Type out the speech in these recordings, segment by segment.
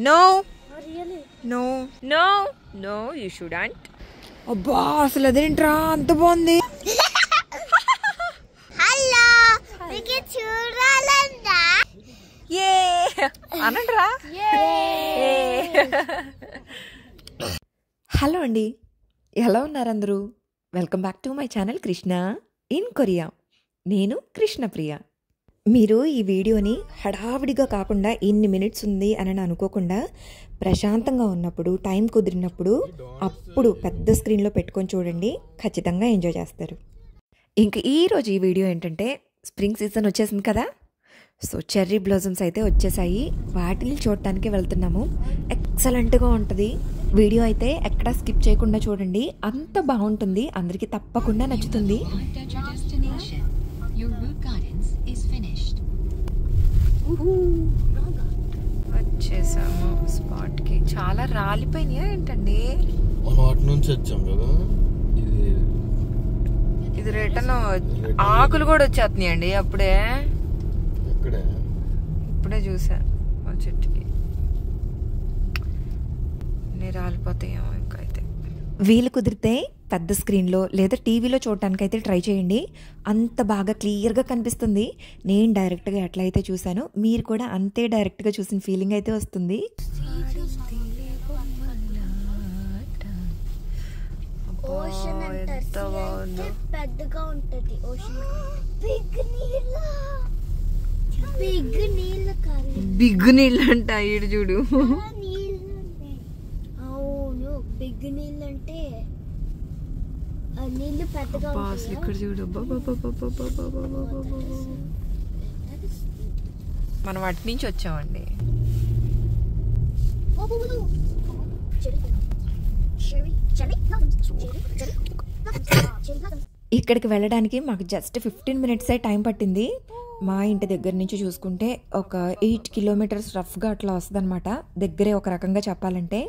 No no no no you shouldn't. అబ్బా అసలు అదేంట్రా అంత బాగుంది. హలో అండి, ఎలా ఉన్నారు అందరూ? Welcome back to my channel Krishna in Korea. నేను కృష్ణప్రియ. మీరు ఈ వీడియోని హడావిడిగా కాకుండా ఇన్ని మినిట్స్ ఉంది అని అనుకోకుండా ప్రశాంతంగా ఉన్నప్పుడు, టైం కుదిరినప్పుడు అప్పుడు పెద్ద స్క్రీన్లో పెట్టుకొని చూడండి, ఖచ్చితంగా ఎంజాయ్ చేస్తారు. ఇంక ఈరోజు ఈ వీడియో ఏంటంటే, స్ప్రింగ్ సీజన్ వచ్చేసింది కదా, సో చెర్రీ బ్లాజమ్స్ అయితే వచ్చేసాయి. వాటిని చూడటానికి వెళ్తున్నాము. ఎక్సలెంట్గా ఉంటుంది. వీడియో అయితే ఎక్కడా స్కిప్ చేయకుండా చూడండి, అంత బాగుంటుంది. అందరికీ తప్పకుండా నచ్చుతుంది. వచ్చేసాము స్పాట్కి. చాలా రాలిపోయినాయా ఏంటండి? నుంచి వచ్చాం కదా, ఇది రిటర్న్. ఆకులు కూడా వచ్చేస్తున్నాయండి. అప్పుడే ఇప్పుడే చూసా మా చెట్టుకి. రాలిపోతాయేమో ఇంకా. అయితే వీలు కుదిరితే పెద్ద స్క్రీన్లో లేదా టీవీలో చూడటానికైతే ట్రై చేయండి. అంత బాగా క్లియర్గా కనిపిస్తుంది. నేను డైరెక్ట్గా ఎట్లా అయితే చూసానో మీరు కూడా అంతే డైరెక్ట్గా చూసిన ఫీలింగ్ అయితే వస్తుంది. పెద్దగా ఉంటది ఓషన్. బిగ్ నీళ్ళు అంట. ఈడు చూడు, అవును బిగ్ నీళ్ళు అంటే నీళ్ళు పెద్దగా అసలు ఇక్కడ చూడు. మనం అటు నుంచి వచ్చామండి. ఇక్కడికి వెళ్ళడానికి మాకు జస్ట్ 15 మినిట్సే టైం పట్టింది. మా ఇంటి దగ్గర నుంచి చూసుకుంటే ఒక 8 కిలోమీటర్స్ రఫ్గా అట్లా వస్తుంది అనమాట. దగ్గరే ఒక రకంగా చెప్పాలంటే.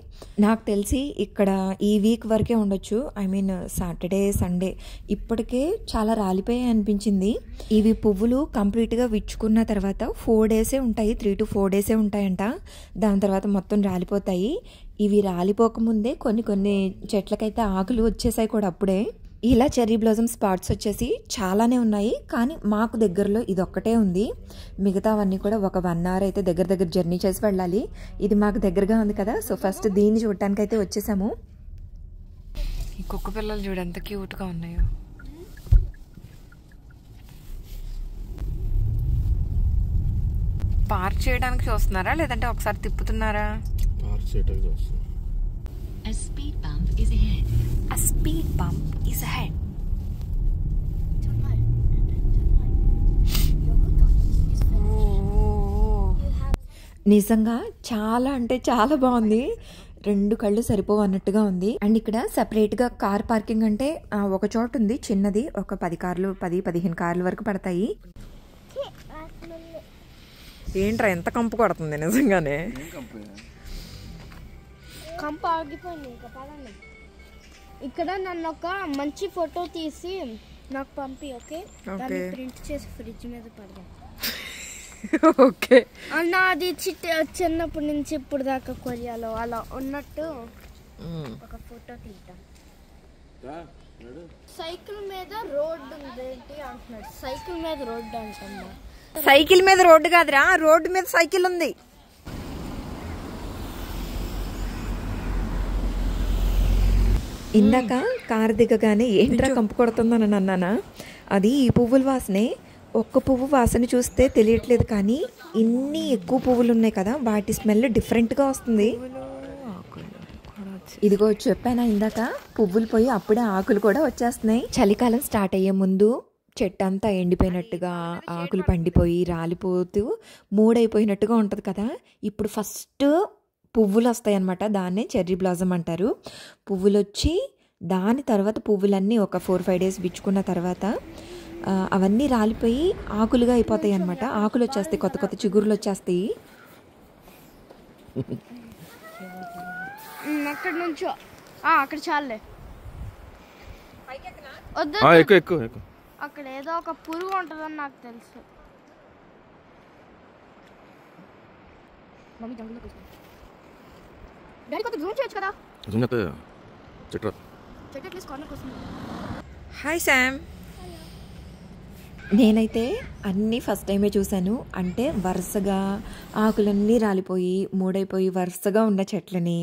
నాకు తెలిసి ఇక్కడ ఈ వీక్ వరకే ఉండొచ్చు. ఐ మీన్ సాటర్డే సండే ఇప్పటికే చాలా రాలిపోయాయి అనిపించింది. ఇవి పువ్వులు కంప్లీట్గా విచ్చుకున్న తర్వాత 4 డేసే ఉంటాయి, 3 to 4 డేసే ఉంటాయంట. దాని తర్వాత మొత్తం రాలిపోతాయి. ఇవి రాలిపోకముందే కొన్ని చెట్లకైతే ఆకులు వచ్చేసాయి కూడా అప్పుడే. ఇలా చెర్రీ బ్లాజమ్ స్పాట్స్ వచ్చేసి చాలానే ఉన్నాయి, కానీ మాకు దగ్గరలో ఇది ఒక్కటే ఉంది. మిగతావన్నీ కూడా ఒక 1 hour అయితే దగ్గర జర్నీ చేసి వెళ్ళాలి. ఇది మాకు దగ్గరగా ఉంది కదా, సో ఫస్ట్ దీన్ని చూడటానికి అయితే వచ్చేసాము. ఈ కుక్క పిల్లలు చూడు ఎంత క్యూట్గా ఉన్నాయో. పార్క్ చేయడానికి చూస్తున్నారా లేదంటే ఒకసారి తిప్పుతున్నారా? పార్క్ చేయడానికి చూస్తున్నాం. A speed bump is ahead. A speed bump is ahead. నిజంగా చాలా అంటే చాలా బాగుంది. 2 కళ్ళు సరిపోవు అన్నట్టుగా ఉంది. అండ్ ఇక్కడ సెపరేట్గా కార్ పార్కింగ్ అంటే ఒక చోట ఉంది చిన్నది. ఒక 10-15 కార్లు వరకు పడతాయి. ఏంట్రా ఎంత కంపు కొడుతుంది నిజంగానే. కంప ఆగిపోయింది. ఇంకా పదండి. ఇక్కడ నన్ను ఒక మంచి ఫోటో తీసి నాకు పంపి, ఓకే? దాన్ని ప్రింట్ చేసి ఫ్రిడ్జ్ మీద పెడదాం. ఓకే. నాది చిన్నప్పటి నుంచి ఇప్పుడు దాకా కొరియాలో అలా ఉన్నట్టు ఒక ఫోటో తీద్దాం. సైకిల్ మీద రోడ్డు ఉందేంటి అంటున్నాడు. సైకిల్ మీద రోడ్డు అంటున్నా. సైకిల్ మీద రోడ్డు కాదురా, రోడ్డు మీద సైకిల్ ఉంది. ఇందాక కారు దిగగానే ఏంట్రా కంపు కొడుతుందని అన్నానా, అది ఈ పువ్వుల వాసనే. ఒక్క పువ్వు వాసన చూస్తే తెలియట్లేదు, కానీ ఇన్ని ఎక్కువ పువ్వులు ఉన్నాయి కదా, వాటి స్మెల్ డిఫరెంట్గా వస్తుంది. ఇదిగో చెప్పానా ఇందాక, పువ్వులు పోయి అప్పుడే ఆకులు కూడా వచ్చేస్తున్నాయి. చలికాలం స్టార్ట్ అయ్యే ముందు చెట్టు అంతా ఎండిపోయినట్టుగా, ఆకులు పండిపోయి రాలిపోతూ మూడైపోయినట్టుగా ఉంటుంది కదా. ఇప్పుడు ఫస్ట్ పువ్వులు వస్తాయి అన్నమాట. దాన్నే చెర్రీ బ్లాజమ్ అంటారు. పువ్వులు వచ్చి దాని తర్వాత పువ్వులన్నీ ఒక 4-5 డేస్ విచ్చుకున్న తర్వాత అవన్నీ రాలిపోయి ఆకులుగా అయిపోతాయి అన్నమాట. ఆకులు వచ్చేస్తాయి, కొత్త చిగురులు వచ్చేస్తాయి. అక్కడ నుంచో అక్కడ చాలే. అక్కడ ఏదో ఒక పురుగు ఉంటుందని నాకు తెలుసు. డాడీ కొంచెం జూమ్ చేయొచ్చు కదా. చెట్టు అట్లీస్ట్ కార్నర్ కోసం. Hi Sam. నేనైతే అన్నీ ఫస్ట్ టైమే చూశాను. అంటే వరుసగా ఆకులన్నీ రాలిపోయి మూడైపోయి వరుసగా ఉన్న చెట్లని,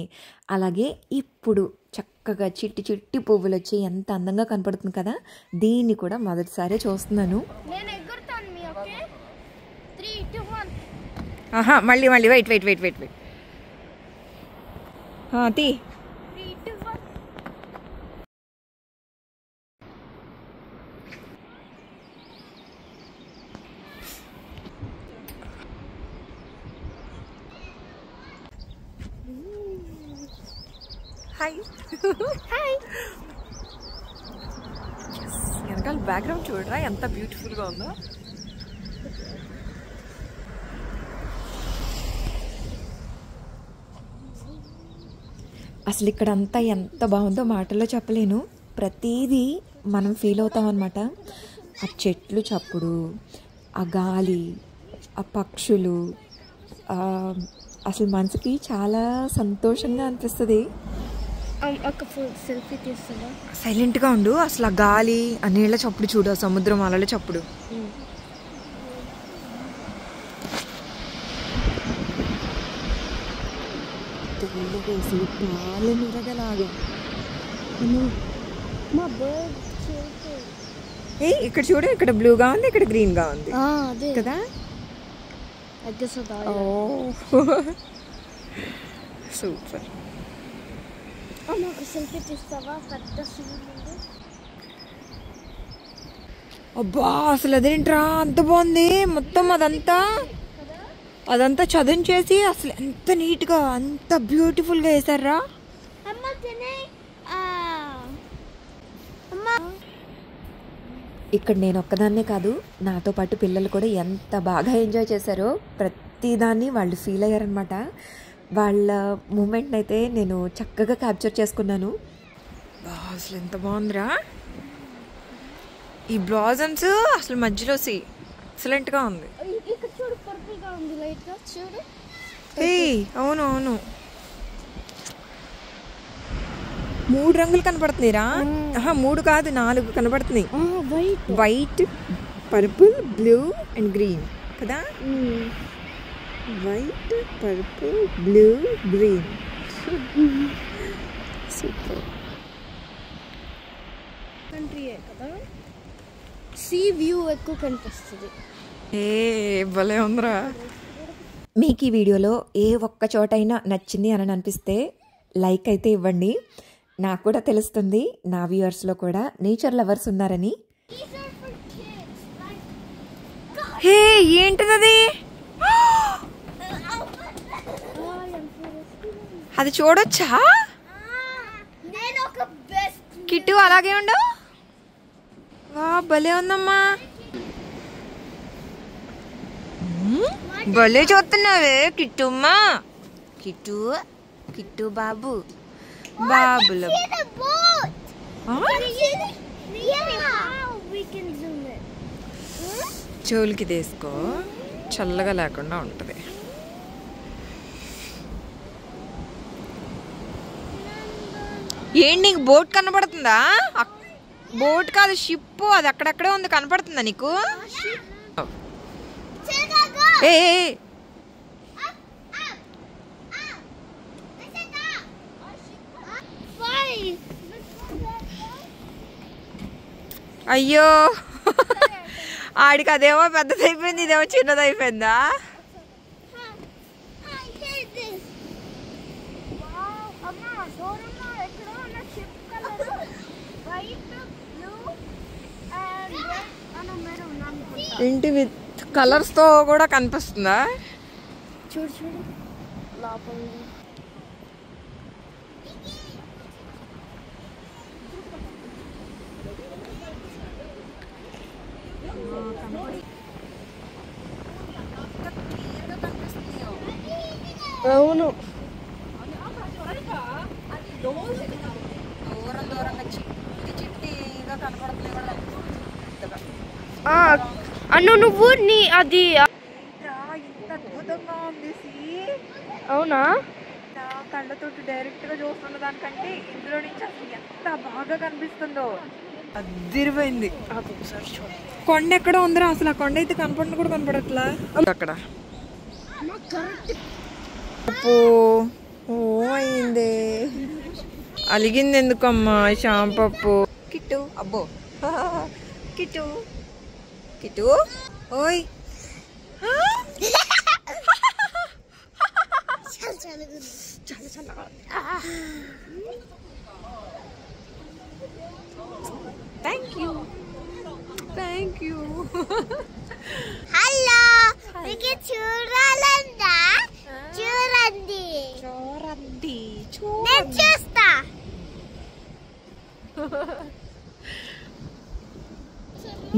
అలాగే ఇప్పుడు చక్కగా చిట్టి చిట్టి పువ్వులు వచ్చి ఎంత అందంగా కనపడుతుంది కదా, దీన్ని కూడా మొదటిసారి చూస్తున్నాను. నేను ఎగురుతాను మీ ఓకే. 3 2 1. ఆహా, మళ్ళీ వెయిట్ తీ. 3 2 1. హాయ్. హాయ్. వెనకాల బ్యాక్గ్రౌండ్ చూడరా ఎంత బ్యూటిఫుల్గా ఉందో. అసలు ఇక్కడ అంతా ఎంత బాగుందో మాటల్లో చెప్పలేను. ప్రతిదీ మనం ఫీల్ అవుతాం అన్నమాట. ఆ చెట్లు చప్పుడు, ఆ గాలి, ఆ పక్షులు, అసలు మనసుకి చాలా సంతోషంగా అనిపిస్తుంది. ఒక ఫుల్ సెల్ఫీ తీస్తుందా? సైలెంట్గా ఉండు. అసలు ఆ గాలి, ఆ నీళ్ళ చప్పుడు చూడు, ఆ సముద్రం అలల చప్పుడు. తెల్లగేసి పాల నిరగలాగా. మా బర్డ్ ఏ ఇక్కడ చూడు, ఇక్కడ బ్లూగా ఉంది, ఇక్కడ గ్రీన్గా ఉంది అదే కదా. సూపర్. నాకు సెల్ఫీ తీస్తావా? పెద్ద సీన్ ఉంది. అబ్బా అసలు అదేంట్రా అంత బాగుంది. మొత్తం అదంతా చదువుచేసి అసలు ఎంత నీట్గా అంత బ్యూటిఫుల్గా వేసారా. ఇక్కడ నేను ఒక్కదాన్నే కాదు, నాతో పాటు పిల్లలు కూడా ఎంత బాగా ఎంజాయ్ చేశారో. ప్రతిదాన్ని వాళ్ళు ఫీల్ అయ్యారనమాట. వాళ్ళ మూమెంట్ని అయితే నేను చక్కగా క్యాప్చర్ చేసుకున్నాను. అసలు ఎంత బాగుందిరా ఈ బ్లాజమ్స్. అసలు మధ్యలో ఎక్సలెంట్గా ఉంది. ఇక్కడ చూడు, పర్పుల్గా ఉంది లైట్గా చూడు. అవును 3 రంగులు కనపడుతున్నాయిరా. 3 కాదు 4 కనపడుతున్నాయి. White, purple, blue and green కదా. White, purple, blue, green. Super. కంట్రీయే కదా, సీ వ్యూ ఎక్కువ కనిపిస్తుంది. భలే ఉందిరా. మీకు ఈ వీడియోలో ఏ ఒక్క చోటైనా నచ్చింది అని అనిపిస్తే లైక్ అయితే ఇవ్వండి. నాకు కూడా తెలుస్తుంది నా వ్యూవర్స్లో కూడా నేచర్ లవర్స్ ఉన్నారని. హే ఏంటిది? అది చూడొచ్చా? కిట్టు అలాగే ఉండు. వా భలే ఉందమ్మా. భలే చూస్తున్నావే కిట్టుమ్మా. కిట్టు బాబులు చెవులకి తీసుకో, చల్లగా లేకుండా ఉంటుంది. ఏంటి నీకు బోట్ కనపడుతుందా? బోట్ కాదు, షిప్. అది అక్కడక్కడే ఉంది, కనపడుతుందా నీకు? అయ్యో ఆడికి అదేమో పెద్దదైపోయింది, ఇదేమో చిన్నదైపోయిందా? ఏంటి విత్ కలర్స్ తో కూడా కనిపిస్తుందా? చూడు చూడు లోపల. అవును అన్ను నువ్వు నీ అది అద్భుతంగా ఉంది. అవునా? కళ్ళతోటి డైరెక్ట్గా చూస్తున్న దానికంటే ఇందులో నుంచి అసలు ఎంత బాగా కనిపిస్తుందో. అదిరిపోయింది. కొండ ఎక్కడ ఉందిరా అసలు? ఆ కొండ అయితే కనపడిన కూడా కనపడట్లా. అక్కడ ఓ అయిందే. అలిగింది ఎందుకమ్మా షాంపప్పు? కిట్టు అబ్బో కిట్టు కిట్టు ఓయ్ థ్యాంక్ యూ. హలో, మీకు చూడాలందా? చూడండి చూడండి నేను చూస్తా.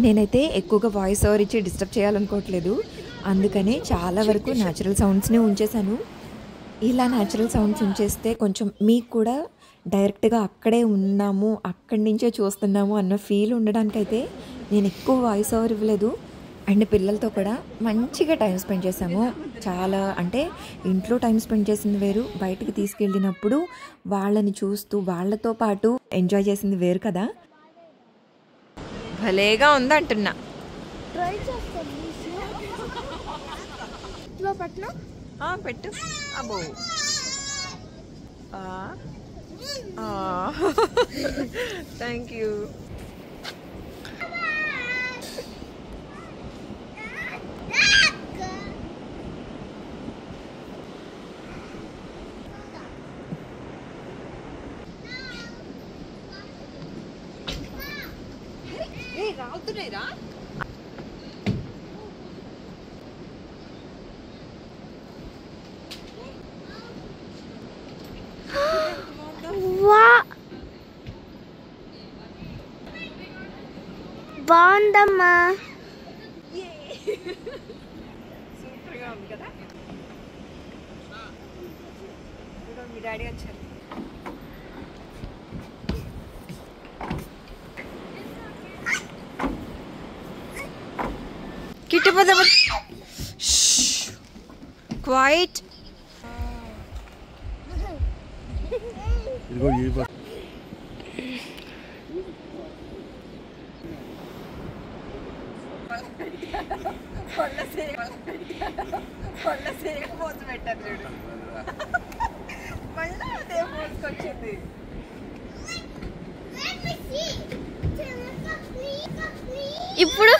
నేనైతే ఎక్కువగా వాయిస్ ఓవర్ ఇచ్చి డిస్టర్బ్ చేయాలనుకోవట్లేదు. అందుకనే చాలా వరకు న్యాచురల్ సౌండ్స్నే ఉంచేశాను. ఇలా న్యాచురల్ సౌండ్స్ ఉంచేస్తే కొంచెం మీకు కూడా డైరెక్ట్గా అక్కడే ఉన్నాము, అక్కడి నుంచే చూస్తున్నాము అన్న ఫీల్ ఉండడానికైతే నేను ఎక్కువ వాయిస్ ఓవర్ ఇవ్వలేదు. అండ్ పిల్లలతో కూడా మంచిగా టైం స్పెండ్ చేసాము. చాలా అంటే ఇంట్లో టైం స్పెండ్ చేసింది వేరు, బయటికి తీసుకెళ్ళినప్పుడు వాళ్ళని చూస్తూ వాళ్ళతో పాటు ఎంజాయ్ చేసింది వేరు కదా. భలేగా ఉంది అంటున్నా. ట్రై చేస్తాను. పెట్టు. అబ్బో థ్యాంక్ యూ. రావుతున్నాయిరా. బాగుందమ్మా. సూపర్గా ఉంది కదా. మీ డాడీ వచ్చారు. కిట్టుపోతే క్వైట్. ఇదిగో ఈ కొల్ల సేపు పోసి పెట్టారు చూడు. మళ్ళీ అదే పోసుకొచ్చింది. ఇప్పుడు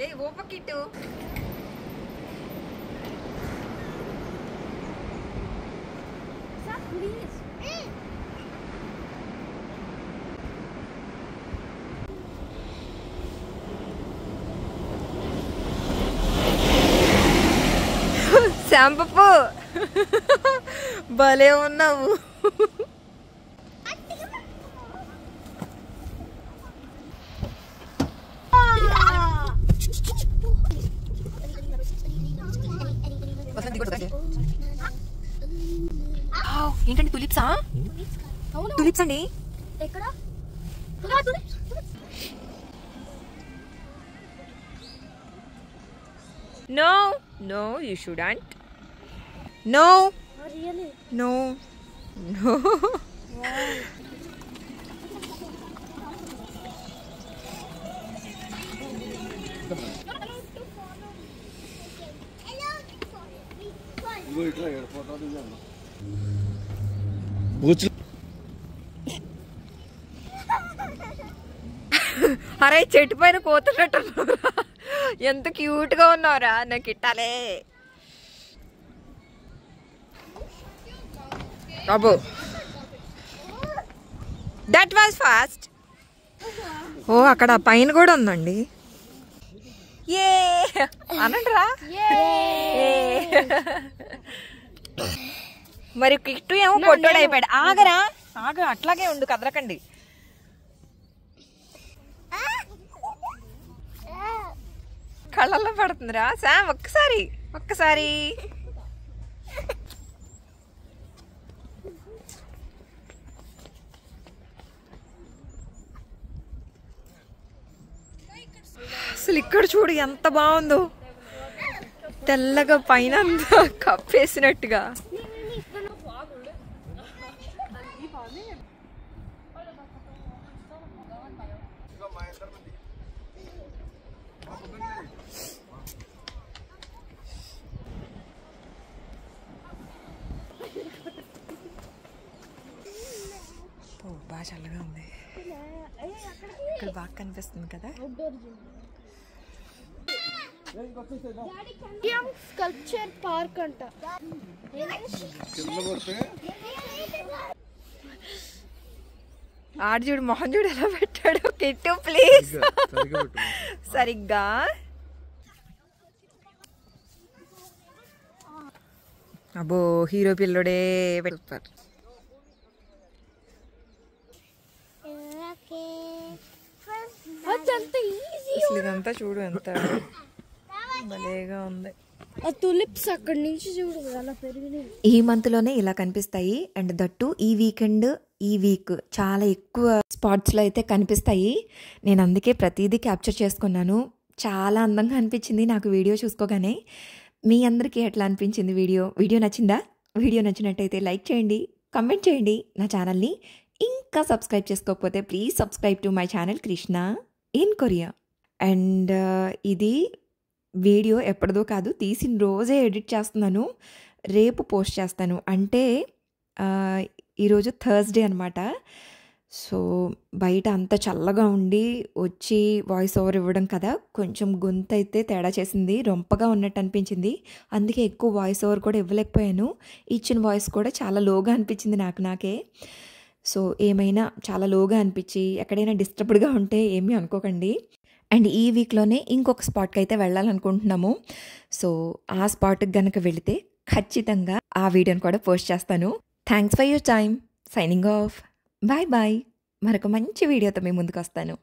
ఏ ఓప కిట్టు. శాంపప్పు భలే ఉన్నావు. ఏంటండి తులిప్సా? తులిప్స్ అండి. ఎక్కడ? No, no, you shouldn't. No, Really? no, no. అరే చెట్టు పైన కోతున్నట్టు ఎంత క్యూట్ గా ఉన్నావురా. నాకు ఇట్టాలే. అబ్బో దట్ వాజ్ ఫాస్ట్. ఓ అక్కడ పైన కూడా ఉందండి. ఏ అనండిరా. మరి కిట్టు ఏమో పొట్టోడు అయిపోయాడు. ఆగరా ఆగ, అట్లాగే ఉండు, కదలకండి. కళ్ళల్లో పడుతుందిరా శామ్. ఒక్కసారి ఒక్కసారి అసలు ఇక్కడ చూడు ఎంత బాగుందో, తెల్లగా పైన అంతా కప్పేసినట్టుగా. బాగా చల్లగా ఉంది ఇక్కడ, బాగా కనిపిస్తుంది కదా. స్కల్ప్చర్ పార్క్ అంట. ఆడు చూడు, మొహం చూడు ఎలా పెట్టాడు. కిట్టు ప్లీజ్ సరిగ్గా. అబ్బో హీరో పిల్లడే పెడతారు. అసలు ఇదంతా చూడు ఎంత భలేగా ఉంది. ఆ తులిప్స్ అక్కడి నుంచి చూడు అలా పెరిగినాయి. ఈ మంత్లోనే ఇలా కనిపిస్తాయి. అండ్ దట్టు ఈ వీకెండ్, ఈ వీక్ చాలా ఎక్కువ స్పాట్స్లో అయితే కనిపిస్తాయి. నేను అందుకే ప్రతిదీ క్యాప్చర్ చేసుకున్నాను. చాలా అందంగా అనిపించింది నాకు వీడియో చూసుకోగానే. మీ అందరికీ ఎట్లా అనిపించింది వీడియో నచ్చిందా? వీడియో నచ్చినట్టయితే లైక్ చేయండి, కమెంట్ చేయండి. నా ఛానల్ని ఇంకా సబ్స్క్రైబ్ చేసుకోకపోతే please subscribe to my channel Krishna in Korea. And ఇది వీడియో ఎప్పటిదో కాదు, తీసిన రోజే ఎడిట్ చేస్తున్నాను, రేపు పోస్ట్ చేస్తాను. అంటే ఈరోజు థర్స్డే అనమాట. సో బయట అంత చల్లగా ఉండి వచ్చి వాయిస్ ఓవర్ ఇవ్వడం కదా, కొంచెం గొంతు అయితే తేడా చేసింది, రొంపగా ఉన్నట్టు అనిపించింది. అందుకే ఎక్కువ వాయిస్ ఓవర్ కూడా ఇవ్వలేకపోయాను. ఇచ్చిన వాయిస్ కూడా చాలా లోగా అనిపించింది నాకే. సో ఏమైనా చాలా లోగా అనిపించి ఎక్కడైనా డిస్టర్బ్డ్గా ఉంటే ఏమీ అనుకోకండి. అండ్ ఈ వీక్లోనే ఇంకొక స్పాట్కి అయితే వెళ్ళాలనుకుంటున్నాము. సో ఆ స్పాట్కి కనుక వెళితే ఖచ్చితంగా ఆ వీడియోని కూడా పోస్ట్ చేస్తాను. Thanks for your time. Signing off. Bye bye. మరొక మంచి వీడియోతో మీ ముందుకు వస్తాను.